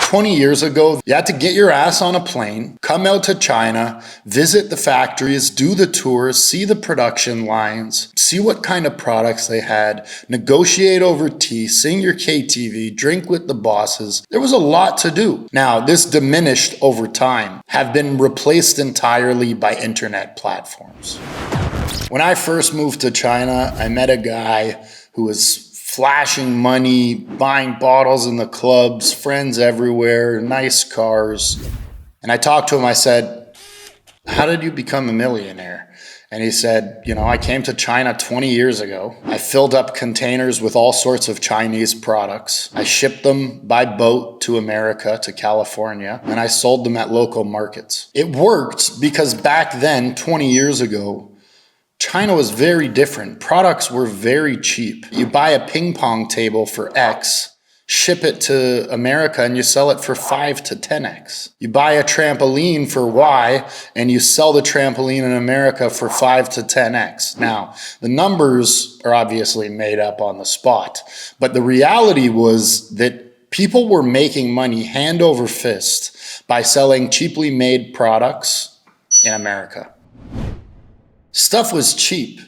20 years ago, you had to get your ass on a plane, come out to China, visit the factories, do the tours, see the production lines, see what kind of products they had, negotiate over tea, sing your KTV, drink with the bosses. There was a lot to do. Now, this diminished over time, have been replaced entirely by internet platforms. When I first moved to China, I met a guy who was flashing money, buying bottles in the clubs, friends everywhere, nice cars. And I talked to him, I said, "How did you become a millionaire?" And he said, I came to China 20 years ago. I filled up containers with all sorts of Chinese products. I shipped them by boat to America, to California, and I sold them at local markets. It worked because back then, 20 years ago, China was very different. Products were very cheap. You buy a ping-pong table for X, ship it to America, and you sell it for 5 to 10X. You buy a trampoline for Y, and you sell the trampoline in America for 5 to 10X. Now, the numbers are obviously made up on the spot, but the reality was that people were making money hand over fist by selling cheaply made products in America. Stuff was cheap,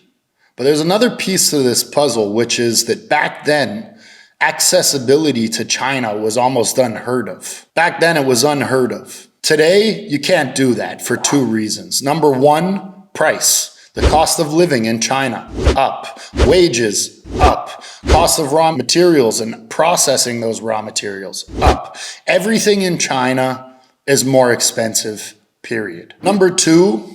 but there's another piece to this puzzle, which is that back then, accessibility to China was almost unheard of. Back then, it was unheard of. Today, you can't do that for two reasons. Number one, price. The cost of living in China, up. Wages, up. Cost of raw materials and processing those raw materials, up. Everything in China is more expensive, period. Number two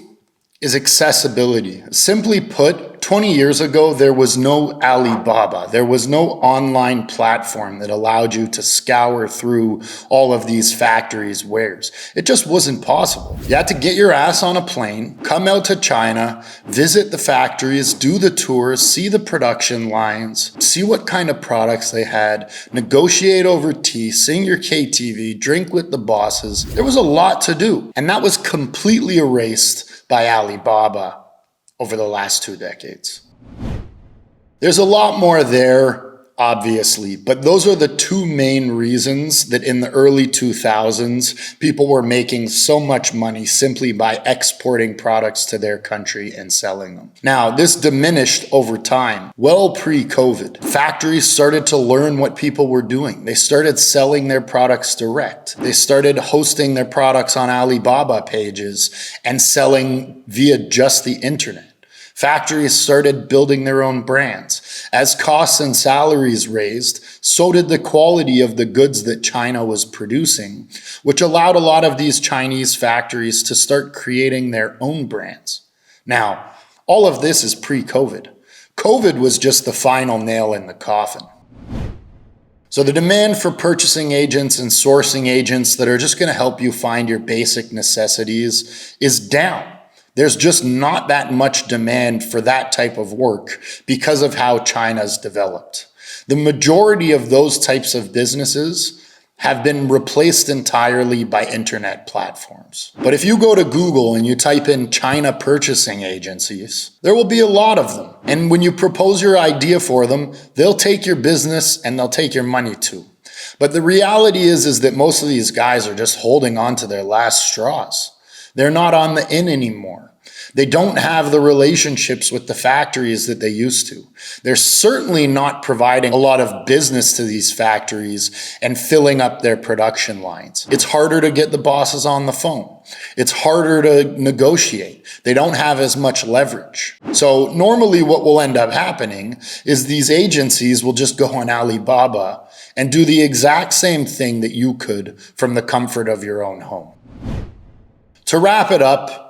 is accessibility. Simply put, 20 years ago, there was no Alibaba. There was no online platform that allowed you to scour through all of these factories' wares. It just wasn't possible. You had to get your ass on a plane, come out to China, visit the factories, do the tours, see the production lines, see what kind of products they had, negotiate over tea, sing your KTV, drink with the bosses. There was a lot to do, and that was completely erased by Alibaba over the last 2 decades. There's a lot more there, obviously, but those are the two main reasons that in the early 2000s, people were making so much money simply by exporting products to their country and selling them. Now, this diminished over time. Well pre-COVID, factories started to learn what people were doing. They started selling their products direct. They started hosting their products on Alibaba pages and selling via just the internet. Factories started building their own brands. As costs and salaries raised, so did the quality of the goods that China was producing, which allowed a lot of these Chinese factories to start creating their own brands. Now, all of this is pre-COVID. COVID was just the final nail in the coffin. So the demand for purchasing agents and sourcing agents that are just going to help you find your basic necessities is down. There's just not that much demand for that type of work because of how China's developed. The majority of those types of businesses have been replaced entirely by internet platforms. But if you go to Google and you type in China purchasing agencies, there will be a lot of them. And when you propose your idea for them, they'll take your business and they'll take your money too. But the reality is that most of these guys are just holding on to their last straws. They're not on the in anymore. They don't have the relationships with the factories that they used to. They're certainly not providing a lot of business to these factories and filling up their production lines. It's harder to get the bosses on the phone. It's harder to negotiate. They don't have as much leverage. So normally what will end up happening is these agencies will just go on Alibaba and do the exact same thing that you could from the comfort of your own home. To wrap it up,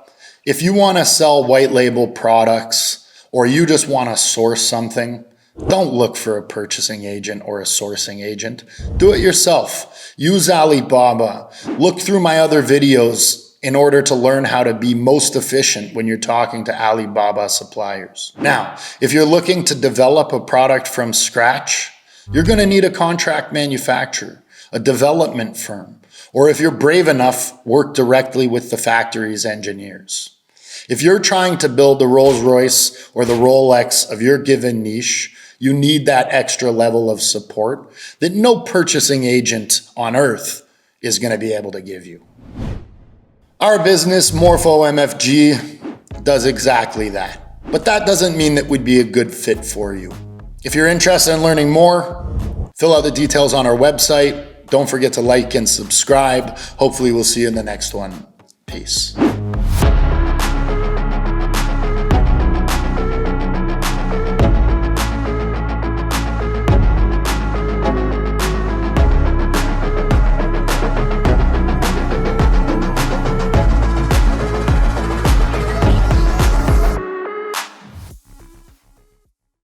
if you want to sell white label products or you just want to source something, don't look for a purchasing agent or a sourcing agent. Do it yourself. Use Alibaba. Look through my other videos in order to learn how to be most efficient when you're talking to Alibaba suppliers. Now, if you're looking to develop a product from scratch, you're going to need a contract manufacturer, a development firm, or if you're brave enough, work directly with the factory's engineers. If you're trying to build the Rolls Royce or the Rolex of your given niche, you need that extra level of support that no purchasing agent on earth is going to be able to give you. Our business, MorphoMFG, does exactly that. But that doesn't mean that we'd be a good fit for you. If you're interested in learning more, fill out the details on our website. Don't forget to like and subscribe. Hopefully we'll see you in the next one. Peace.